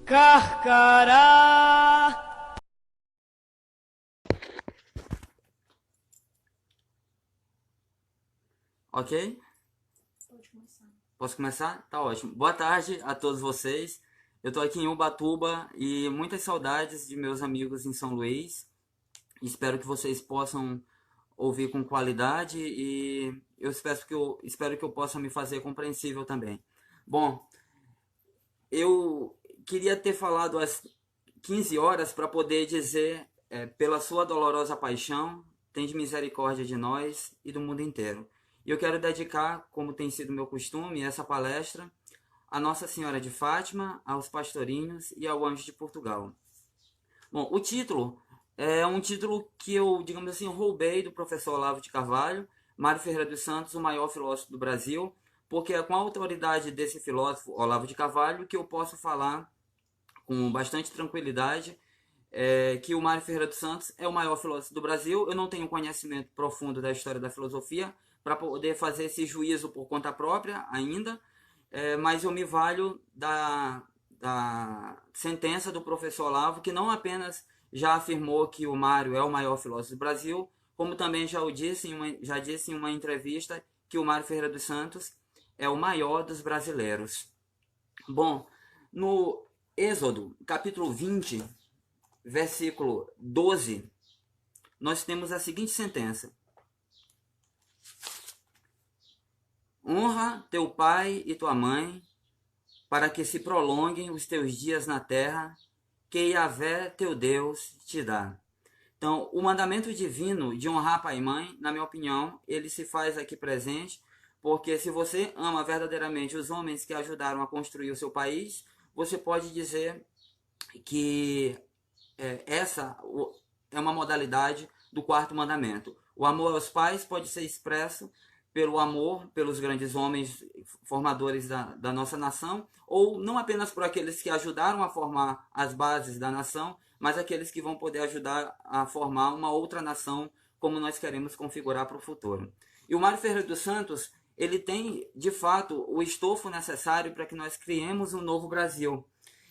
Carcará. Ok? Posso começar? Tá ótimo. Boa tarde a todos vocês. Eu tô aqui em Ubatuba e muitas saudades de meus amigos em São Luís. Espero que vocês possam ouvir com qualidade e eu espero que eu possa me fazer compreensível também. Bom, eu queria ter falado às 15 horas para poder dizer, pela sua dolorosa paixão, tende misericórdia de nós e do mundo inteiro. E eu quero dedicar, como tem sido meu costume, essa palestra a Nossa Senhora de Fátima, aos pastorinhos e ao Anjo de Portugal. Bom, o título é um título que eu, digamos assim, roubei do professor Olavo de Carvalho, Mário Ferreira dos Santos, o maior filósofo do Brasil, porque é com a autoridade desse filósofo, Olavo de Carvalho, que eu posso falar com bastante tranquilidade que o Mário Ferreira dos Santos é o maior filósofo do Brasil. Eu não tenho conhecimento profundo da história da filosofia para poder fazer esse juízo por conta própria ainda, mas eu me valho da sentença do professor Olavo, que não apenas já afirmou que o Mário é o maior filósofo do Brasil, como também já disse em uma entrevista que o Mário Ferreira dos Santos é o maior dos brasileiros. Bom, no Êxodo, capítulo 20, versículo 12, nós temos a seguinte sentença: honra teu pai e tua mãe, para que se prolonguem os teus dias na terra, que Yahvé teu Deus te dá. Então, o mandamento divino de honrar pai e mãe, na minha opinião, ele se faz aqui presente, porque se você ama verdadeiramente os homens que ajudaram a construir o seu país, você pode dizer que essa é uma modalidade do quarto mandamento. O amor aos pais pode ser expresso pelo amor pelos grandes homens formadores da nossa nação, ou não apenas por aqueles que ajudaram a formar as bases da nação, mas aqueles que vão poder ajudar a formar uma outra nação como nós queremos configurar para o futuro. E o Mário Ferreira dos Santos, ele tem, de fato, o estofo necessário para que nós criemos um novo Brasil.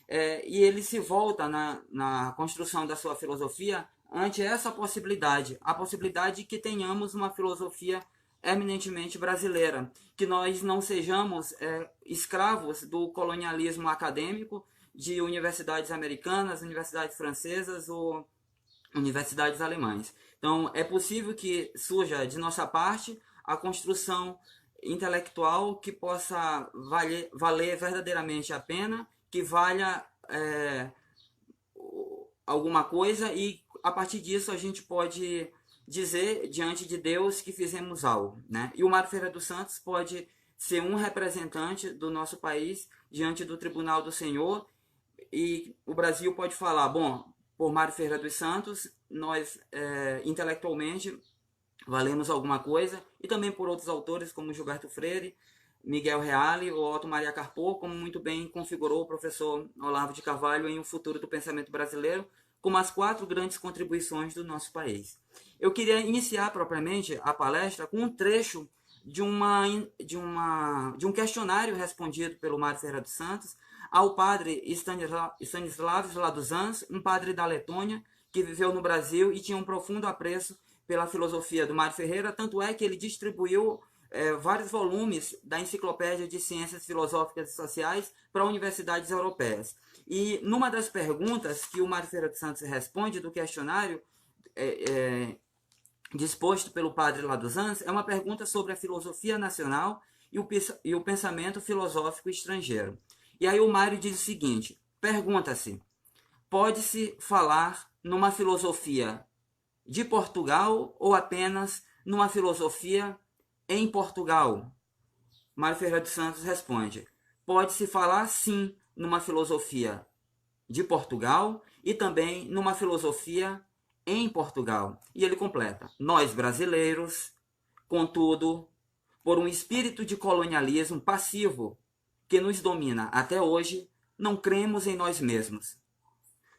E ele se volta na construção da sua filosofia ante essa possibilidade, a possibilidade de que tenhamos uma filosofia eminentemente brasileira, que nós não sejamos escravos do colonialismo acadêmico de universidades americanas, universidades francesas ou universidades alemãs. Então, é possível que surja de nossa parte a construção intelectual que possa valer verdadeiramente a pena, que valha alguma coisa, e a partir disso a gente pode dizer diante de Deus que fizemos algo, né? E o Mário Ferreira dos Santos pode ser um representante do nosso país diante do Tribunal do Senhor, e o Brasil pode falar, bom, por Mário Ferreira dos Santos, nós intelectualmente valemos alguma coisa, e também por outros autores como Gilberto Freire, Miguel Reale ou Otto Maria Carpo, como muito bem configurou o professor Olavo de Carvalho em O Futuro do Pensamento Brasileiro, como as 4 grandes contribuições do nosso país. Eu queria iniciar propriamente a palestra com um trecho de um questionário respondido pelo Mário Ferreira dos Santos ao padre Stanisław Laduzans, um padre da Letônia que viveu no Brasil e tinha um profundo apreço pela filosofia do Mário Ferreira, tanto é que ele distribuiu vários volumes da Enciclopédia de Ciências Filosóficas e Sociais para universidades europeias. E numa das perguntas que o Mário Ferreira dos Santos responde do questionário disposto pelo padre Laduzans, é uma pergunta sobre a filosofia nacional e o pensamento filosófico estrangeiro. E aí o Mário diz o seguinte, pergunta-se, pode-se falar numa filosofia de Portugal ou apenas numa filosofia em Portugal? Mário Ferreira dos Santos responde, pode-se falar sim numa filosofia de Portugal e também numa filosofia em Portugal. E ele completa, nós brasileiros, contudo, por um espírito de colonialismo passivo que nos domina até hoje, não cremos em nós mesmos.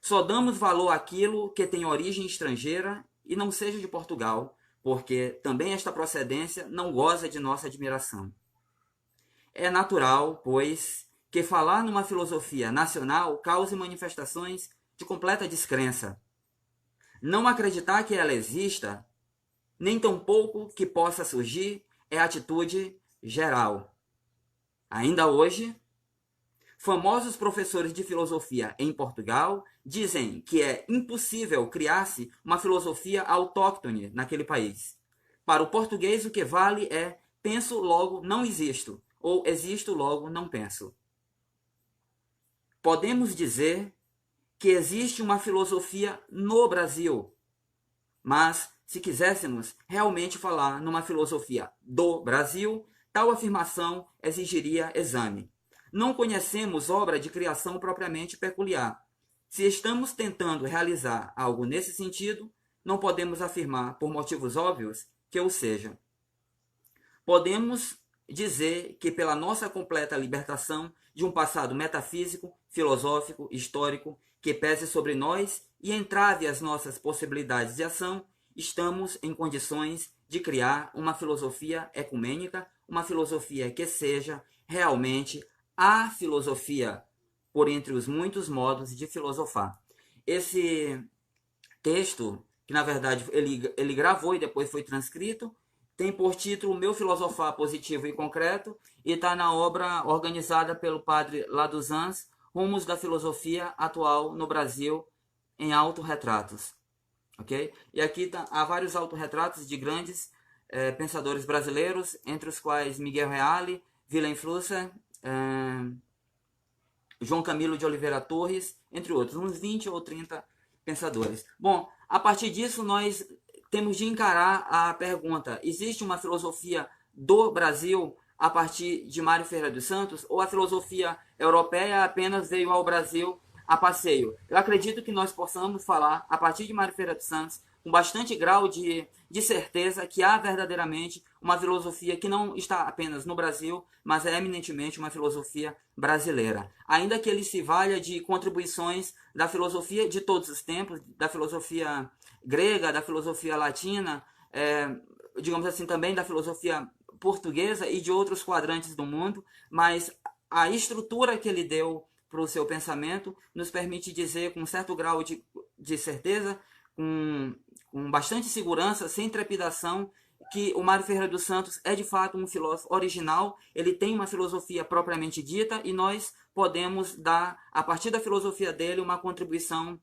Só damos valor àquilo que tem origem estrangeira e não seja de Portugal, porque também esta procedência não goza de nossa admiração. É natural, pois, que falar numa filosofia nacional cause manifestações de completa descrença. Não acreditar que ela exista, nem tampouco que possa surgir, é atitude geral. Ainda hoje, famosos professores de filosofia em Portugal dizem que é impossível criar-se uma filosofia autóctone naquele país. Para o português, o que vale é penso, logo não existo, ou existo, logo não penso. Podemos dizer que existe uma filosofia no Brasil, mas se quiséssemos realmente falar numa filosofia do Brasil, tal afirmação exigiria exame. Não conhecemos obra de criação propriamente peculiar. Se estamos tentando realizar algo nesse sentido, não podemos afirmar, por motivos óbvios, que o seja. Podemos dizer que pela nossa completa libertação de um passado metafísico, filosófico, histórico, que pese sobre nós e entrave as nossas possibilidades de ação, estamos em condições de criar uma filosofia ecumênica, uma filosofia que seja realmente a filosofia, por entre os muitos modos de filosofar. Esse texto, que na verdade ele gravou e depois foi transcrito, tem por título Meu Filosofar Positivo e Concreto, e está na obra organizada pelo padre Laduzans, Rumos da Filosofia Atual no Brasil, em autorretratos. Okay? E aqui há vários autorretratos de grandes pensadores brasileiros, entre os quais Miguel Reale, Willem Flusser, João Camilo de Oliveira Torres, entre outros, uns 20 ou 30 pensadores. Bom, a partir disso nós temos de encarar a pergunta: existe uma filosofia do Brasil a partir de Mário Ferreira dos Santos, ou a filosofia europeia apenas veio ao Brasil a passeio? Eu acredito que nós possamos falar, a partir de Mário Ferreira dos Santos, com bastante grau de certeza que há verdadeiramente uma filosofia que não está apenas no Brasil, mas é eminentemente uma filosofia brasileira. Ainda que ele se valha de contribuições da filosofia de todos os tempos, da filosofia grega, da filosofia latina, digamos assim, também da filosofia portuguesa e de outros quadrantes do mundo, mas a estrutura que ele deu para o seu pensamento nos permite dizer com um certo grau de certeza, com bastante segurança, sem trepidação, que o Mário Ferreira dos Santos é de fato um filósofo original, ele tem uma filosofia propriamente dita e nós podemos dar, a partir da filosofia dele, uma contribuição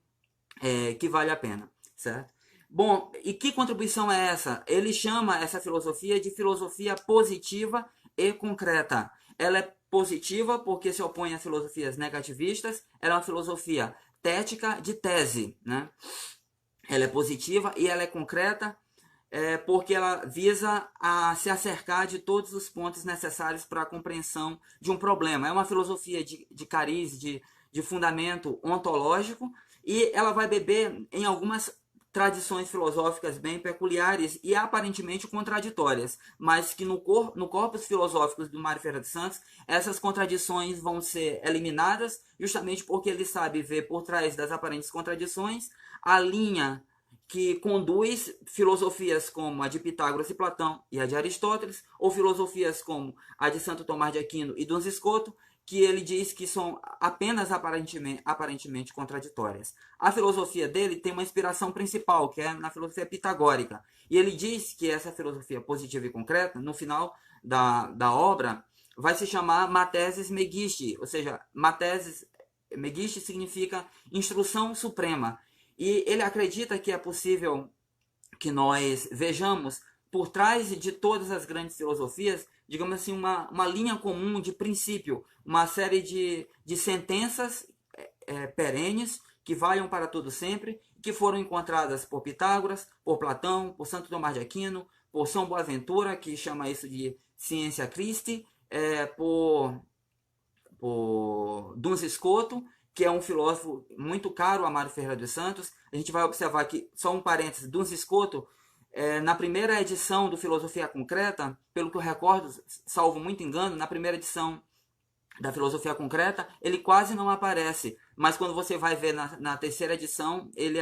que vale a pena, certo? Bom, e que contribuição é essa? Ele chama essa filosofia de filosofia positiva e concreta. Ela é positiva porque se opõe às filosofias negativistas, ela é uma filosofia tética de tese, né? Ela é positiva e ela é concreta porque ela visa a se acercar de todos os pontos necessários para a compreensão de um problema. É uma filosofia de cariz, de fundamento ontológico, e ela vai beber em algumas tradições filosóficas bem peculiares e aparentemente contraditórias, mas que no corpus filosófico do Mário Ferreira dos Santos, essas contradições vão ser eliminadas, justamente porque ele sabe ver por trás das aparentes contradições a linha que conduz filosofias como a de Pitágoras e Platão e a de Aristóteles, ou filosofias como a de Santo Tomás de Aquino e Duns Scoto, que ele diz que são apenas aparentemente contraditórias. A filosofia dele tem uma inspiração principal, que é na filosofia pitagórica. E ele diz que essa filosofia positiva e concreta, no final da obra, vai se chamar Matesis Megisti, ou seja, Matesis Megisti significa instrução suprema. E ele acredita que é possível que nós vejamos por trás de todas as grandes filosofias, digamos assim, uma linha comum de princípio, uma série de sentenças perenes que valham para todo sempre, que foram encontradas por Pitágoras, por Platão, por Santo Tomás de Aquino, por São Boaventura, que chama isso de Scientia Christi, por Duns Scoto, que é um filósofo muito caro a Mário Ferreira dos Santos. A gente vai observar que, só um parênteses, Duns Scoto, na primeira edição do Filosofia Concreta, pelo que eu recordo, salvo muito engano, na primeira edição da Filosofia Concreta, ele quase não aparece, mas quando você vai ver na terceira edição, ele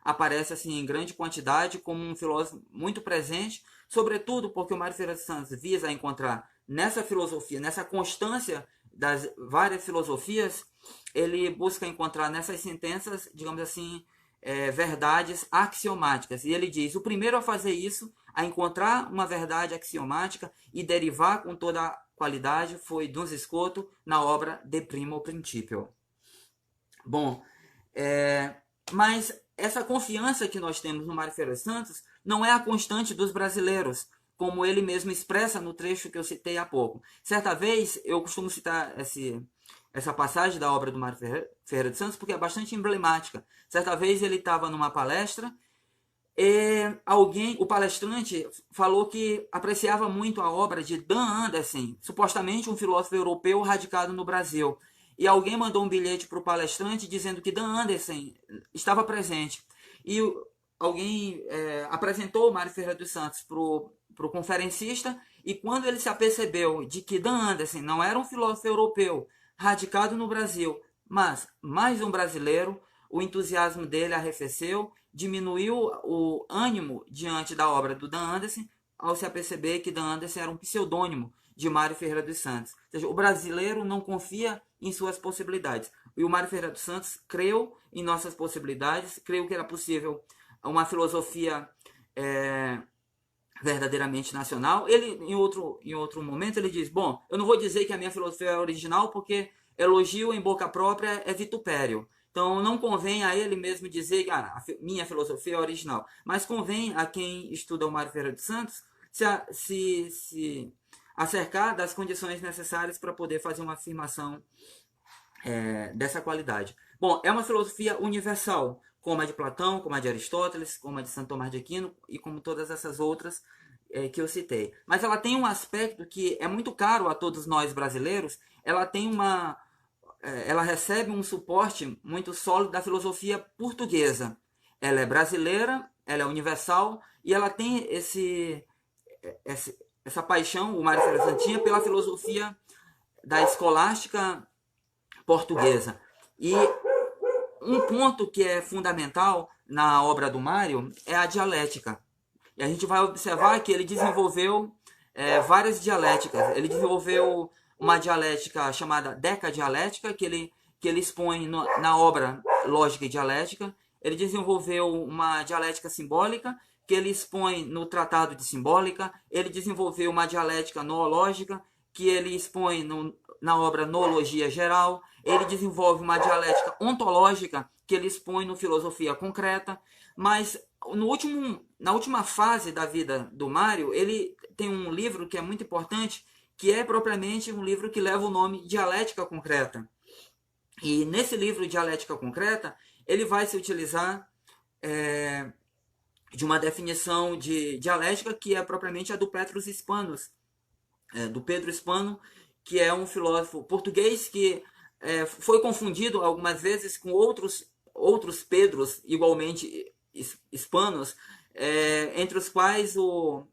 aparece assim em grande quantidade como um filósofo muito presente, sobretudo porque o Mário Ferreira dos Santos visa encontrar nessa filosofia, nessa constância das várias filosofias, ele busca encontrar nessas sentenças, digamos assim, verdades axiomáticas. E ele diz: o primeiro a fazer isso, a encontrar uma verdade axiomática e derivar com toda a qualidade, foi Duns Scoto na obra De Primo Principio. Bom, mas essa confiança que nós temos no Mário Ferreira dos Santos não é a constante dos brasileiros, como ele mesmo expressa no trecho que eu citei há pouco. Certa vez, eu costumo citar essa passagem da obra do Mário Ferreira dos Santos porque é bastante emblemática. Certa vez ele estava numa palestra e o palestrante, falou que apreciava muito a obra de Dan Anderson, supostamente um filósofo europeu radicado no Brasil. E alguém mandou um bilhete para o palestrante dizendo que Dan Anderson estava presente. E alguém apresentou o Mário Ferreira dos Santos para o conferencista, e quando ele se apercebeu de que Dan Anderson não era um filósofo europeu radicado no Brasil, mas mais um brasileiro, o entusiasmo dele arrefeceu, diminuiu o ânimo diante da obra do Dan Anderson, ao se aperceber que Dan Anderson era um pseudônimo de Mário Ferreira dos Santos. Ou seja, o brasileiro não confia em suas possibilidades. E o Mário Ferreira dos Santos creu em nossas possibilidades, creu que era possível uma filosofia verdadeiramente nacional. Ele, em outro momento, ele diz: bom, eu não vou dizer que a minha filosofia é original, porque elogio em boca própria é vitupério. Então não convém a ele mesmo dizer que a minha filosofia é original. Mas convém a quem estuda o Mário Ferreira dos Santos se acercar das condições necessárias para poder fazer uma afirmação dessa qualidade. Bom, é uma filosofia universal, como a de Platão, como a de Aristóteles, como a de Santo Tomás de Aquino e como todas essas outras que eu citei. Mas ela tem um aspecto que é muito caro a todos nós brasileiros. Ela recebe um suporte muito sólido da filosofia portuguesa. Ela é brasileira, ela é universal e ela tem essa paixão, o Mário Ferreira Santinha, pela filosofia da escolástica portuguesa. E um ponto que é fundamental na obra do Mário é a dialética. E a gente vai observar que ele desenvolveu várias dialéticas. Ele desenvolveu uma dialética chamada decadialética, que ele expõe na obra Lógica e Dialética. Ele desenvolveu uma dialética simbólica, que ele expõe no Tratado de Simbólica. Ele desenvolveu uma dialética noológica, que ele expõe na obra Noologia Geral. Ele desenvolve uma dialética ontológica, que ele expõe no Filosofia Concreta. Mas na última fase da vida do Mário, ele tem um livro que é muito importante, que é propriamente um livro que leva o nome Dialética Concreta. E nesse livro Dialética Concreta, ele vai se utilizar de uma definição de dialética que é propriamente a do Petrus Hispanus, do Pedro Hispano, que é um filósofo português que foi confundido algumas vezes com outros Pedros igualmente hispanos, entre os quais o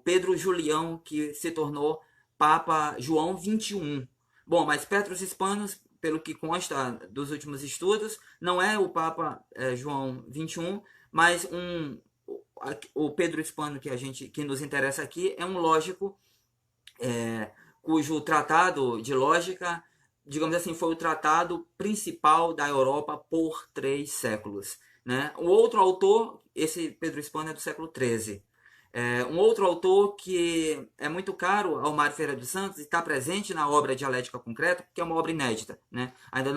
Pedro Julião, que se tornou Papa João XXI. Bom, mas Petrus Hispanus, pelo que consta dos últimos estudos, não é o Papa João XXI, mas o Pedro Hispano que nos interessa aqui é um lógico cujo tratado de lógica, digamos assim, foi o tratado principal da Europa por 3 séculos. Né? O outro autor, esse Pedro Hispano é do século XIII. Um outro autor que é muito caro ao Mário Ferreira dos Santos e está presente na obra Dialética Concreta, que é uma obra inédita, né? Ainda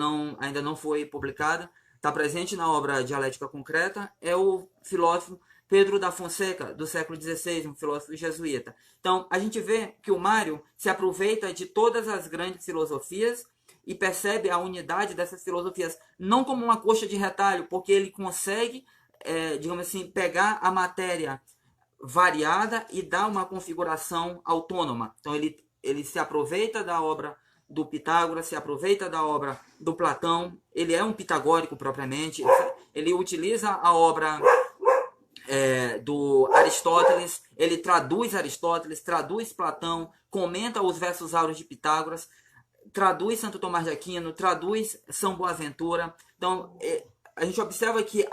não foi publicada, está presente na obra Dialética Concreta, é o filósofo Pedro da Fonseca, do século XVI, um filósofo jesuíta. Então, a gente vê que o Mário se aproveita de todas as grandes filosofias e percebe a unidade dessas filosofias, não como uma coxa de retalho, porque ele consegue, digamos assim, pegar a matéria variada e dar uma configuração autônoma. Então ele se aproveita da obra do Pitágoras, se aproveita da obra do Platão, ele é um pitagórico propriamente, ele utiliza a obra do Aristóteles, ele traduz Aristóteles, traduz Platão, comenta os versos áureos de Pitágoras, traduz Santo Tomás de Aquino, traduz São Boaventura. Então a gente observa que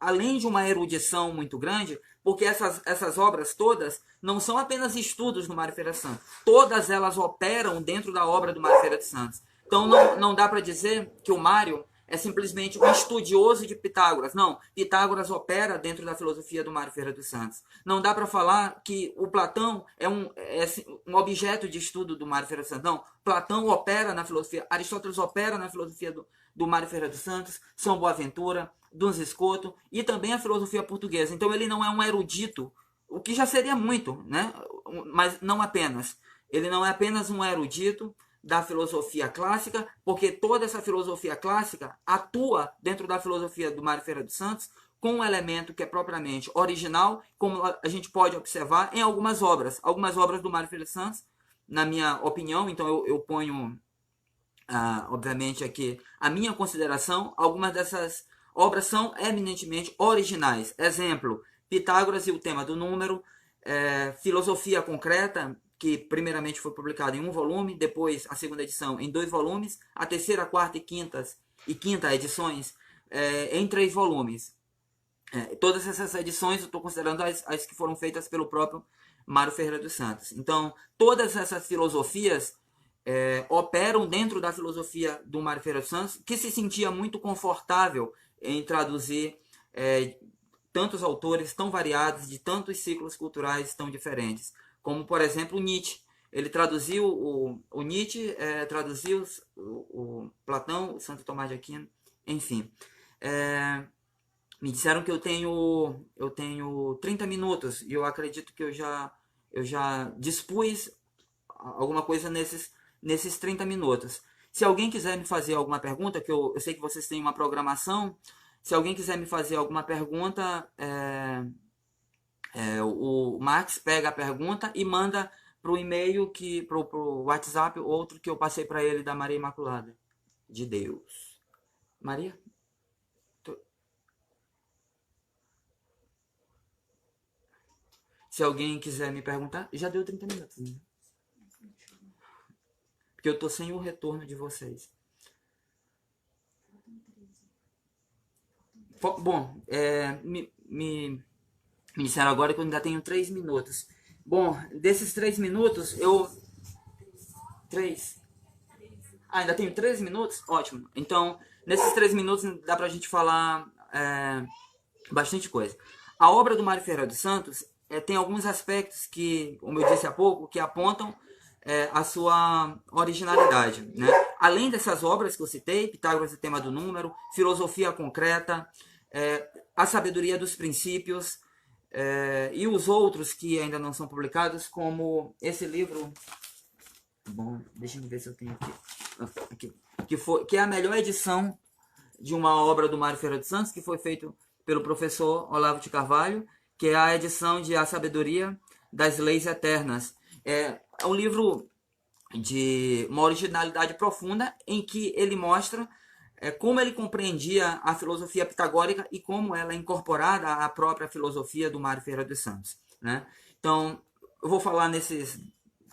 além de uma erudição muito grande, porque essas obras todas não são apenas estudos do Mário Ferreira dos Santos, todas elas operam dentro da obra do Mário Ferreira dos Santos. Então não dá para dizer que o Mário é simplesmente um estudioso de Pitágoras. Não, Pitágoras opera dentro da filosofia do Mário Ferreira dos Santos. Não dá para falar que o Platão é um objeto de estudo do Mário Ferreira dos Santos. Não, Platão opera na filosofia, Aristóteles opera na filosofia do Mário Ferreira dos Santos, São Boaventura, Duns Scoto e também a filosofia portuguesa. Então ele não é um erudito, o que já seria muito, né? Mas não apenas. Ele não é apenas um erudito da filosofia clássica, porque toda essa filosofia clássica atua dentro da filosofia do Mário Ferreira dos Santos com um elemento que é propriamente original, como a gente pode observar em algumas obras do Mário Ferreira dos Santos, na minha opinião. Então eu ponho, obviamente, aqui a minha consideração. Algumas dessas obras são eminentemente originais. Exemplo, Pitágoras e o tema do número, Filosofia Concreta, que primeiramente foi publicado em um volume, depois a segunda edição em 2 volumes, a terceira, a quarta e quinta edições em 3 volumes. Todas essas edições eu estou considerando as que foram feitas pelo próprio Mário Ferreira dos Santos. Então, todas essas filosofias operam dentro da filosofia do Mário Ferreira dos Santos, que se sentia muito confortável em traduzir tantos autores tão variados, de tantos ciclos culturais tão diferentes. Como, por exemplo, Nietzsche. Ele traduziu o Nietzsche, traduziu o Platão, o Santo Tomás de Aquino, enfim. Me disseram que eu tenho 30 minutos e eu acredito que eu já dispus alguma coisa nesses 30 minutos. Se alguém quiser me fazer alguma pergunta, que eu sei que vocês têm uma programação, se alguém quiser me fazer alguma pergunta, o Max pega a pergunta e manda para o e-mail, para o WhatsApp, outro que eu passei para ele da Maria Imaculada de Deus. Maria? Se alguém quiser me perguntar, já deu 30 minutos. Né? Porque eu estou sem o retorno de vocês. Bom, me disseram agora que eu ainda tenho 3 minutos. Bom, desses 3 minutos, ainda tenho 13 minutos? Ótimo. Então, nesses 3 minutos dá pra gente falar bastante coisa. A obra do Mário Ferreira dos Santos tem alguns aspectos que, como eu disse há pouco, que apontam a sua originalidade. Né? Além dessas obras que eu citei, Pitágoras e o tema do número, Filosofia Concreta, A Sabedoria dos Princípios, e os outros que ainda não são publicados, como esse livro. Bom, deixa eu ver se eu tenho aqui. Que é a melhor edição de uma obra do Mário Ferreira dos Santos, que foi feito pelo professor Olavo de Carvalho, que é a edição de A Sabedoria das Leis Eternas. É um livro de uma originalidade profunda, em que ele mostra como ele compreendia a filosofia pitagórica e como ela é incorporada à própria filosofia do Mário Ferreira dos Santos. Né? Então, eu vou falar nesses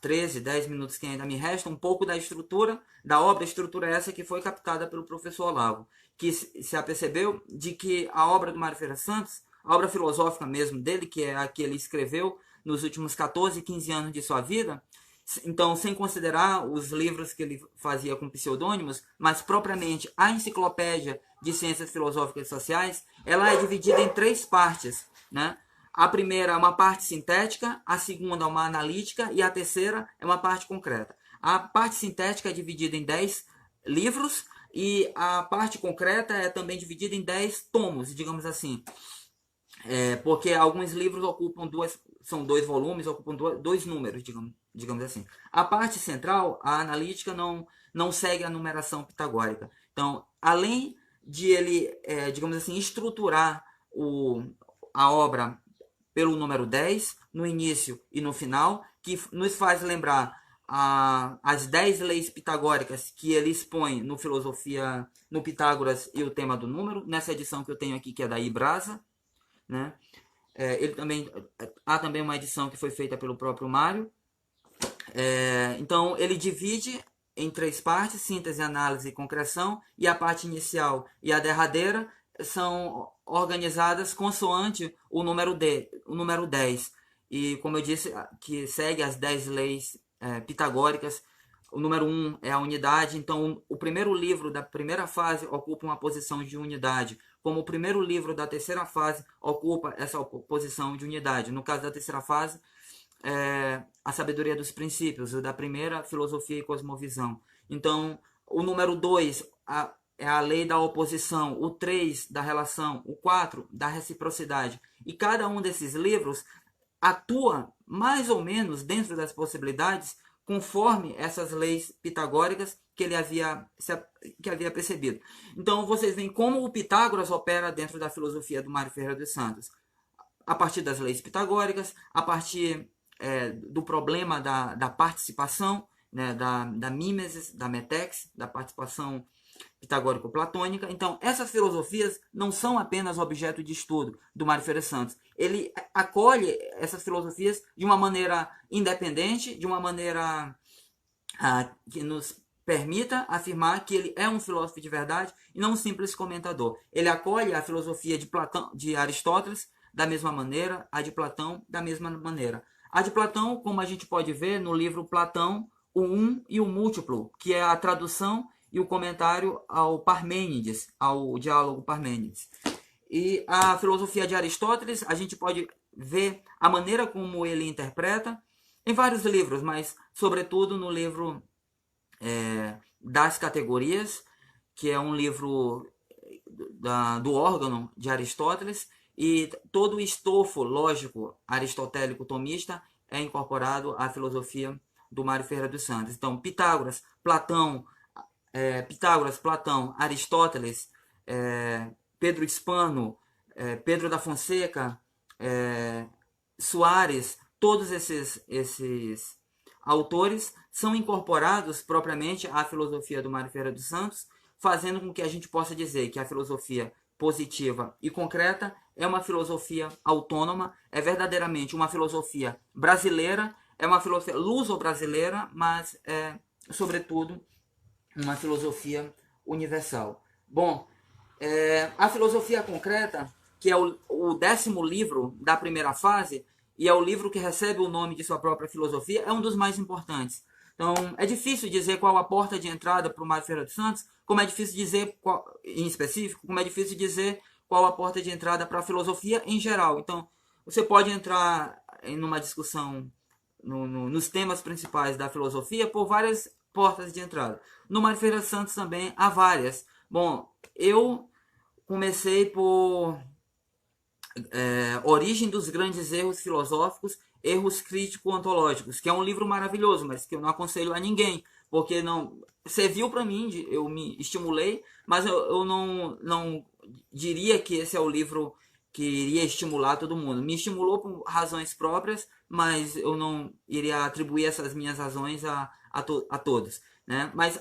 10 minutos que ainda me restam, um pouco da estrutura da obra. A estrutura essa que foi captada pelo professor Olavo, que se apercebeu de que a obra do Mário Ferreira dos Santos, a obra filosófica mesmo dele, que é a que ele escreveu nos últimos 14, 15 anos de sua vida, então, sem considerar os livros que ele fazia com pseudônimos, mas propriamente a enciclopédia de ciências filosóficas e sociais, ela é dividida em 3 partes. Né? A primeira é uma parte sintética, a segunda é uma analítica e a terceira é uma parte concreta. A parte sintética é dividida em 10 livros e a parte concreta é também dividida em 10 tomos, digamos assim. Porque alguns livros ocupam são 2 volumes, ocupam 2 números, digamos assim. A parte central, a analítica, não segue a numeração pitagórica. Então, além de ele, digamos assim, estruturar a obra pelo número 10, no início e no final, que nos faz lembrar as 10 leis pitagóricas que ele expõe no Pitágoras e o tema do número, nessa edição que eu tenho aqui, que é da Ibrasa. Né? Há também uma edição que foi feita pelo próprio Mário. Então ele divide em 3 partes: síntese, análise e concreção, e a parte inicial e a derradeira são organizadas consoante o número 10. E como eu disse, que segue as 10 leis pitagóricas. O número 1 é a unidade, então o primeiro livro da primeira fase ocupa uma posição de unidade, como o primeiro livro da terceira fase ocupa essa posição de unidade. No caso da terceira fase, a sabedoria dos princípios, o da primeira, filosofia e cosmovisão. Então, o número 2 é a lei da oposição, o 3 da relação, o 4 da reciprocidade. E cada um desses livros atua mais ou menos dentro das possibilidades conforme essas leis pitagóricas que ele havia percebido. Então, vocês veem como o Pitágoras opera dentro da filosofia do Mário Ferreira dos Santos. A partir das leis pitagóricas, a partir do problema da participação, né, da mimesis, da metex, da participação pitagórico-platônica. Então, essas filosofias não são apenas objeto de estudo do Mário Ferreira dos Santos. Ele acolhe essas filosofias de uma maneira independente, de uma maneira que nos permita afirmar que ele é um filósofo de verdade e não um simples comentador. Ele acolhe a filosofia de Aristóteles da mesma maneira, a de Platão da mesma maneira. A de Platão, como a gente pode ver no livro Platão, o um e o múltiplo, que é a tradução e o comentário ao Parmênides, ao diálogo Parmênides. E a filosofia de Aristóteles, a gente pode ver a maneira como ele interpreta em vários livros, mas sobretudo no livro das Categorias, que é um livro do órgão de Aristóteles, e todo o estofo lógico aristotélico tomista é incorporado à filosofia do Mário Ferreira dos Santos. Então, Pitágoras, Platão, Aristóteles, Pedro Hispano, Pedro da Fonseca, Soares, todos esses autores são incorporados propriamente à filosofia do Mário Ferreira dos Santos, fazendo com que a gente possa dizer que a filosofia positiva e concreta é uma filosofia autônoma, é verdadeiramente uma filosofia brasileira, é uma filosofia luso-brasileira, mas é, sobretudo, uma filosofia universal. Bom, a filosofia concreta, que é o 10º livro da primeira fase, e é o livro que recebe o nome de sua própria filosofia, é um dos mais importantes. Então, é difícil dizer qual a porta de entrada para o Mário Ferreira dos Santos, como é difícil dizer, em específico, como é difícil dizer qual a porta de entrada para a filosofia em geral. Então, você pode entrar em uma discussão nos temas principais da filosofia por várias portas de entrada. No Mário Ferreira dos Santos também há várias. Bom, eu comecei por Origem dos Grandes Erros Filosóficos, Erros Crítico-Ontológicos, que é um livro maravilhoso, mas que eu não aconselho a ninguém, porque não serviu para mim, eu me estimulei, mas eu não diria que esse é o livro que iria estimular todo mundo. Me estimulou por razões próprias, mas eu não iria atribuir essas minhas razões a todos. Né? Mas,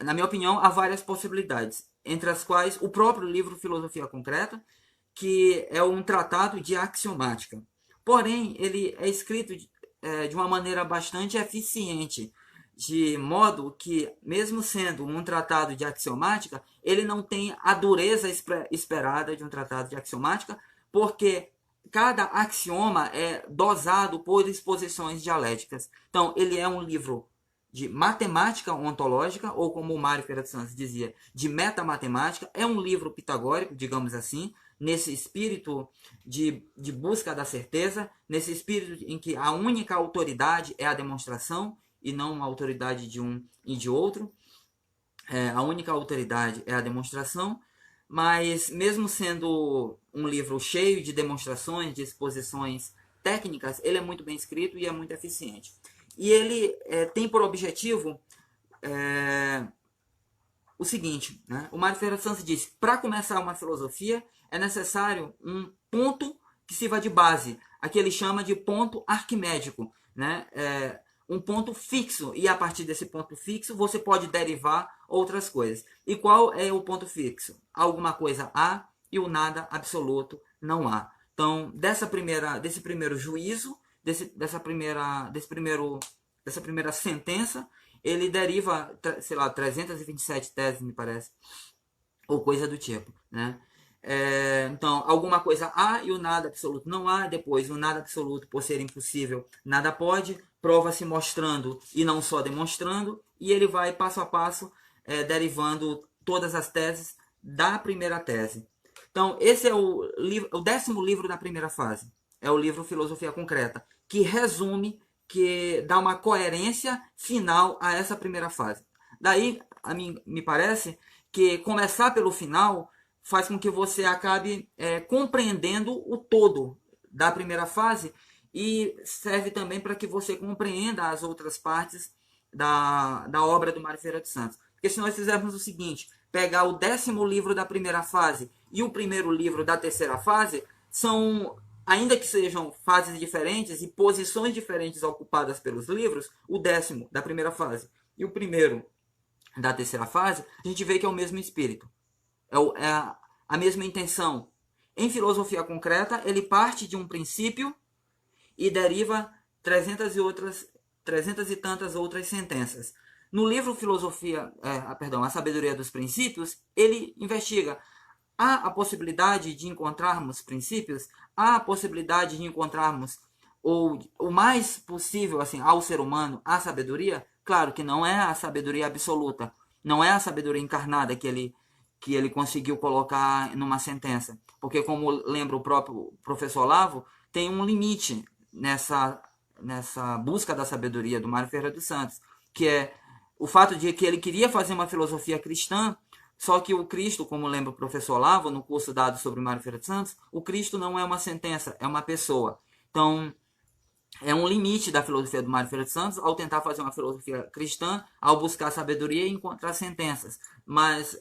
na minha opinião, há várias possibilidades, entre as quais o próprio livro Filosofia Concreta, que é um tratado de axiomática. Porém, ele é escrito de uma maneira bastante eficiente, de modo que, mesmo sendo um tratado de axiomática, ele não tem a dureza esperada de um tratado de axiomática, porque cada axioma é dosado por exposições dialéticas. Então, ele é um livro de matemática ontológica, ou como o Mário Ferreira dos Santos dizia, de metamatemática. É um livro pitagórico, digamos assim, nesse espírito de busca da certeza, nesse espírito em que a única autoridade é a demonstração e não a autoridade de um e de outro. A única autoridade é a demonstração, mas mesmo sendo um livro cheio de demonstrações, de exposições técnicas, ele é muito bem escrito e é muito eficiente. E ele tem por objetivo o seguinte, né? O Mário Ferreira dos Santos disse: para começar uma filosofia é necessário um ponto que sirva de base, a que ele chama de ponto arquimédico, né? Um ponto fixo, e a partir desse ponto fixo você pode derivar outras coisas. E qual é o ponto fixo? Alguma coisa há e o nada absoluto não há. Então, desse primeiro juízo, dessa primeira sentença, ele deriva, sei lá, 327 teses, me parece, ou coisa do tipo, né? Então, alguma coisa há e o nada absoluto não há, depois o nada absoluto, por ser impossível, nada pode, prova-se mostrando e não só demonstrando, e ele vai passo a passo derivando todas as teses da primeira tese. Então, esse é o 10º livro da primeira fase, é o livro Filosofia Concreta, que resume, que dá uma coerência final a essa primeira fase. Daí, a mim me parece que começar pelo final faz com que você acabe compreendendo o todo da primeira fase e serve também para que você compreenda as outras partes da obra do Mário Ferreira dos Santos. Porque se nós fizermos o seguinte, pegar o 10º livro da primeira fase e o primeiro livro da terceira fase, são, ainda que sejam fases diferentes e posições diferentes ocupadas pelos livros, o 10º da primeira fase e o primeiro da terceira fase, a gente vê que é o mesmo espírito. É a mesma intenção. Em filosofia concreta, ele parte de um princípio e deriva 300 e tantas outras sentenças. No livro A Sabedoria dos Princípios, ele investiga. Há a possibilidade de encontrarmos princípios, há a possibilidade de encontrarmos o mais possível assim, ao ser humano, a sabedoria. Claro que não é a sabedoria absoluta, não é a sabedoria encarnada que ele conseguiu colocar numa sentença. Porque, como lembra o próprio professor Olavo, tem um limite nessa busca da sabedoria do Mário Ferreira dos Santos, que é o fato de que ele queria fazer uma filosofia cristã, só que o Cristo, como lembra o professor Olavo, no curso dado sobre o Mário Ferreira dos Santos, o Cristo não é uma sentença, é uma pessoa. Então, é um limite da filosofia do Mário Ferreira dos Santos ao tentar fazer uma filosofia cristã, ao buscar sabedoria e encontrar sentenças. Mas,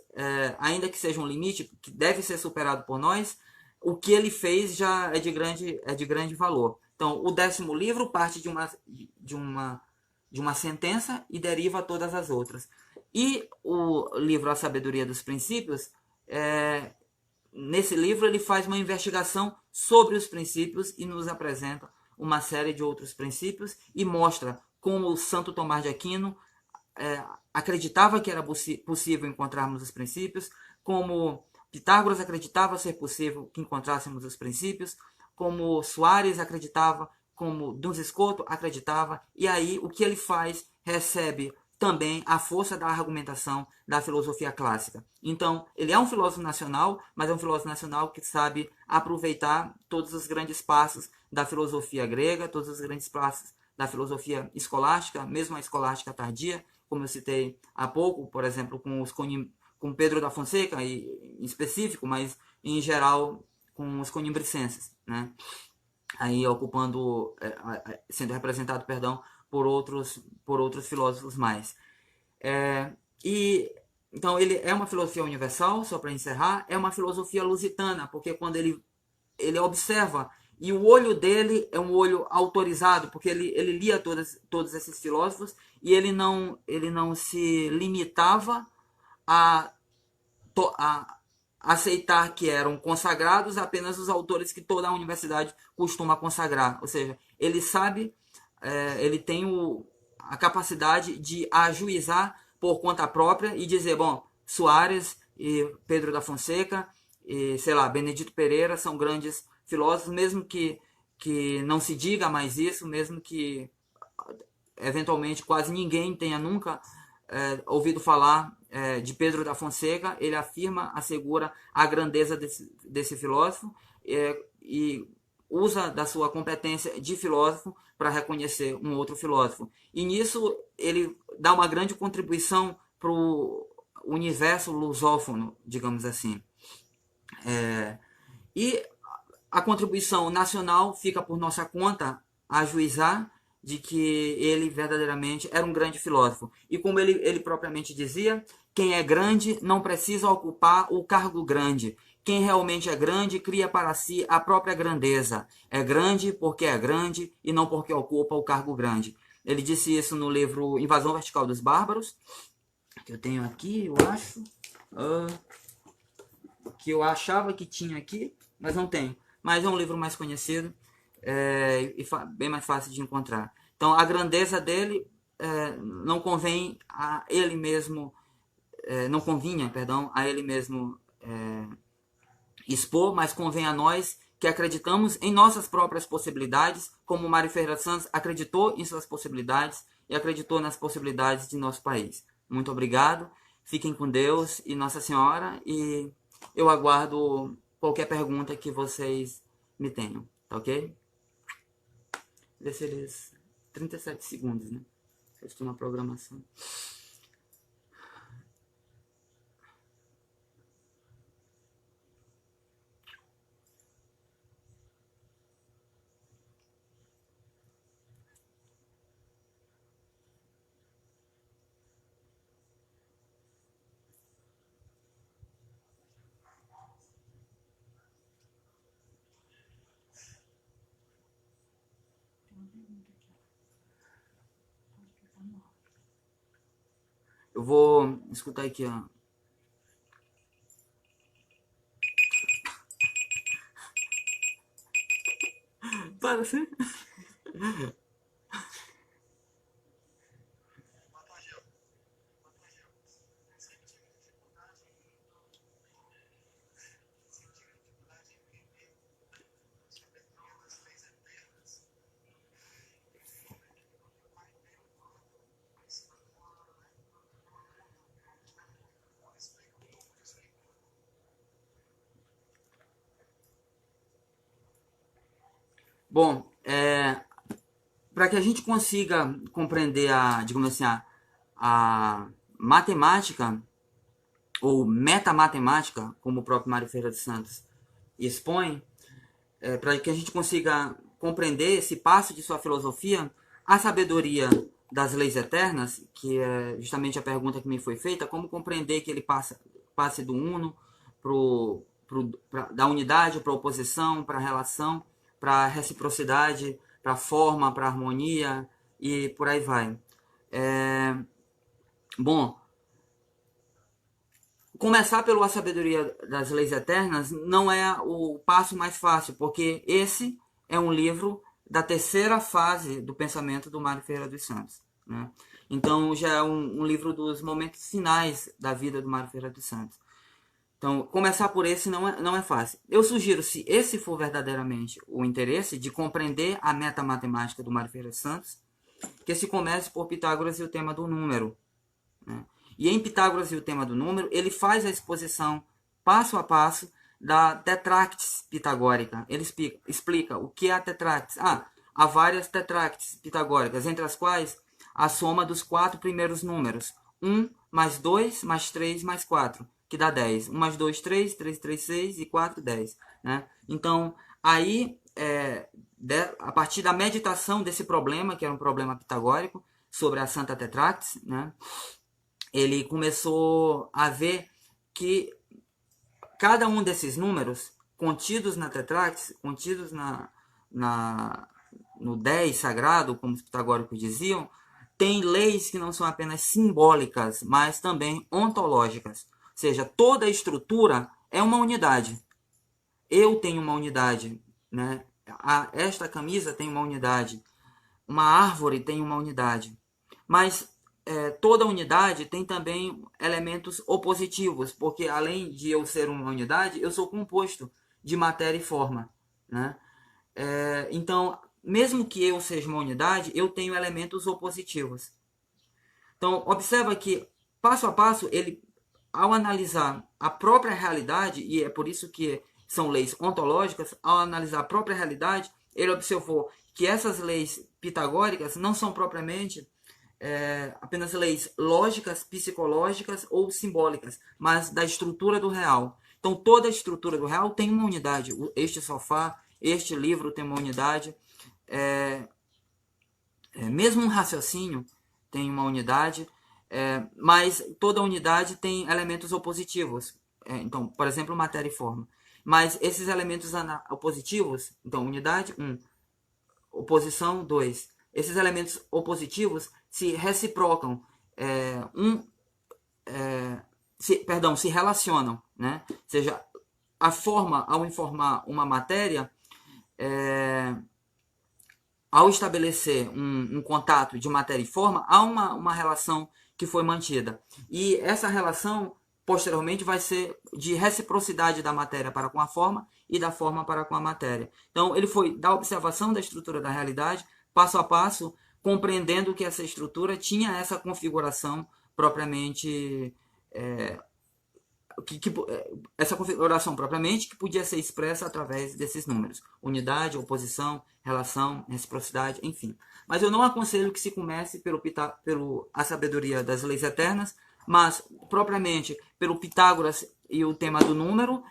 ainda que seja um limite que deve ser superado por nós, o que ele fez já é de grande valor. Então, o 10º livro parte de uma sentença e deriva todas as outras. E o livro A Sabedoria dos Princípios, nesse livro ele faz uma investigação sobre os princípios e nos apresenta uma série de outros princípios e mostra como Santo Tomás de Aquino acreditava que era possível encontrarmos os princípios, como Pitágoras acreditava ser possível que encontrássemos os princípios, como Soares acreditava, como Duns Scoto acreditava, e aí o que ele faz recebe também a força da argumentação da filosofia clássica. Então, ele é um filósofo nacional, mas é um filósofo nacional que sabe aproveitar todos os grandes passos da filosofia grega, todos os grandes passos da filosofia escolástica, mesmo a escolástica tardia, como eu citei há pouco, por exemplo, com Pedro da Fonseca, em específico, mas em geral com os conimbricenses, né? Aí ocupando, sendo representado, perdão, por outros filósofos mais. Então ele é uma filosofia universal, só para encerrar, é uma filosofia lusitana, porque quando ele observa, e o olho dele é um olho autorizado, porque ele lia todos esses filósofos, e ele não se limitava a aceitar que eram consagrados apenas os autores que toda a universidade costuma consagrar. Ou seja, ele sabe, ele tem a capacidade de ajuizar por conta própria e dizer, bom, Soares e Pedro da Fonseca e, sei lá, Benedito Pereira são grandes filósofos, mesmo que não se diga mais isso, mesmo que eventualmente quase ninguém tenha nunca ouvido falar de Pedro da Fonseca, ele afirma, assegura a grandeza desse filósofo e usa da sua competência de filósofo para reconhecer um outro filósofo. E nisso ele dá uma grande contribuição para o universo lusófono, digamos assim. E a contribuição nacional fica por nossa conta a ajuizar de que ele verdadeiramente era um grande filósofo. E como ele propriamente dizia, quem é grande não precisa ocupar o cargo grande. Quem realmente é grande cria para si a própria grandeza. É grande porque é grande e não porque ocupa o cargo grande. Ele disse isso no livro Invasão Vertical dos Bárbaros, que eu tenho aqui, eu acho, que eu achava que tinha aqui, mas não tenho. Mas é um livro mais conhecido e bem mais fácil de encontrar. Então, a grandeza dele não convém a ele mesmo, não convinha, perdão, a ele mesmo expor, mas convém a nós que acreditamos em nossas próprias possibilidades, como Mário Ferreira dos Santos acreditou em suas possibilidades e acreditou nas possibilidades de nosso país. Muito obrigado, fiquem com Deus e Nossa Senhora, e eu aguardo qualquer pergunta que vocês me tenham, tá ok? Vê se eles... 37 segundos, né? Eles têm uma programação. Eu vou escutar aqui, ó. Para, sim. Bom, para que a gente consiga compreender digamos assim, a matemática ou metamatemática, como o próprio Mário Ferreira dos Santos expõe, para que a gente consiga compreender esse passo de sua filosofia, a sabedoria das leis eternas, que é justamente a pergunta que me foi feita, como compreender que ele passe do uno da unidade para a oposição, para a relação, para a reciprocidade, para a forma, para a harmonia e por aí vai. Bom, começar pela sabedoria das leis eternas não é o passo mais fácil, porque esse é um livro da terceira fase do pensamento do Mário Ferreira dos Santos, né? Então já é um livro dos momentos finais da vida do Mário Ferreira dos Santos. Então, começar por esse não é fácil. Eu sugiro, se esse for verdadeiramente o interesse de compreender a metamatemática do Mário Ferreira dos Santos, que se comece por Pitágoras e o tema do número, né? E em Pitágoras e o tema do número, ele faz a exposição passo a passo da tetractis pitagórica. Ele explica o que é a tetractis. Há várias tetractis pitagóricas, entre as quais a soma dos 4 primeiros números. 1 mais 2 mais 3 mais 4, que dá 10. 1 mais 2, 3, 3, 3, 6 e 4, 10. Né? Então, aí, a partir da meditação desse problema, que era um problema pitagórico, sobre a Santa Tetractis, né? Ele começou a ver que cada um desses números contidos na Tetractis, contidos no 10 sagrado, como os pitagóricos diziam, tem leis que não são apenas simbólicas, mas também ontológicas. Ou seja, toda a estrutura é uma unidade. Eu tenho uma unidade, né? Esta camisa tem uma unidade. Uma árvore tem uma unidade. Mas toda unidade tem também elementos opositivos, porque além de eu ser uma unidade, eu sou composto de matéria e forma, né? Então, mesmo que eu seja uma unidade, eu tenho elementos opositivos. Então, observa que, passo a passo, ele, ao analisar a própria realidade, e é por isso que são leis ontológicas, ao analisar a própria realidade, ele observou que essas leis pitagóricas não são propriamente apenas leis lógicas, psicológicas ou simbólicas, mas da estrutura do real. Então, toda a estrutura do real tem uma unidade. Este sofá, este livro tem uma unidade. Mesmo um raciocínio tem uma unidade, mas toda unidade tem elementos opositivos. Então, por exemplo, matéria e forma. Mas esses elementos opositivos, então, unidade, 1. Oposição, 2. Esses elementos opositivos se reciprocam, se relacionam, né? Ou seja, a forma, ao informar uma matéria, ao estabelecer um contato de matéria e forma, há uma relação que foi mantida. E essa relação posteriormente vai ser de reciprocidade da matéria para com a forma e da forma para com a matéria. Então, ele foi da observação da estrutura da realidade, passo a passo, compreendendo que essa estrutura tinha essa configuração propriamente essa configuração propriamente que podia ser expressa através desses números: unidade, oposição, relação, reciprocidade, enfim. Mas eu não aconselho que se comece pelo a sabedoria das leis eternas, mas propriamente pelo Pitágoras e o tema do número,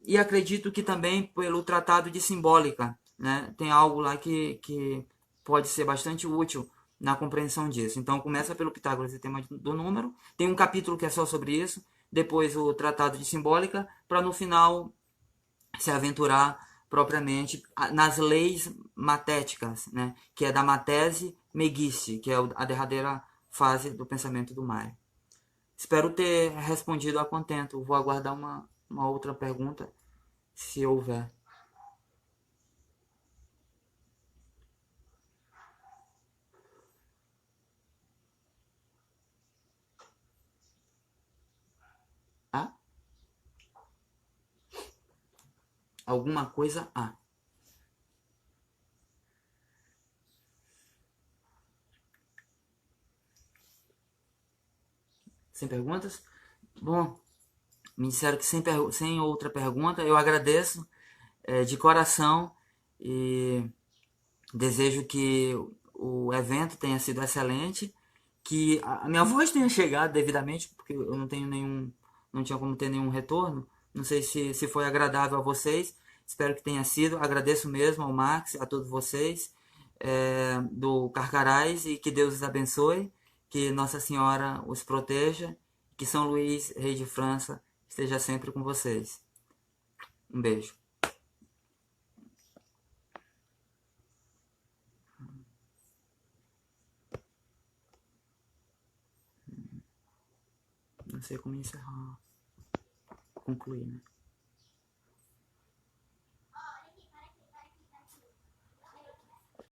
e acredito que também pelo tratado de simbólica, né? Tem algo lá que pode ser bastante útil na compreensão disso. Então começa pelo Pitágoras e o tema do número, tem um capítulo que é só sobre isso, depois o tratado de simbólica, para no final se aventurar propriamente nas leis matéticas, né? Que é da matese megiste, que é a derradeira fase do pensamento do Maia. Espero ter respondido a contento. Vou aguardar uma outra pergunta, se houver. Ah? Alguma coisa? Ah. Sem perguntas? Bom, me disseram que sem outra pergunta. Eu agradeço de coração e desejo que o evento tenha sido excelente, que a minha voz tenha chegado devidamente, porque eu não tinha como ter nenhum retorno. Não sei se foi agradável a vocês. Espero que tenha sido. Agradeço mesmo ao Max, a todos vocês do Carcarás, e que Deus os abençoe, que Nossa Senhora os proteja, que São Luís, Rei de França, esteja sempre com vocês. Um beijo. Não sei como encerrar. Concluir, né?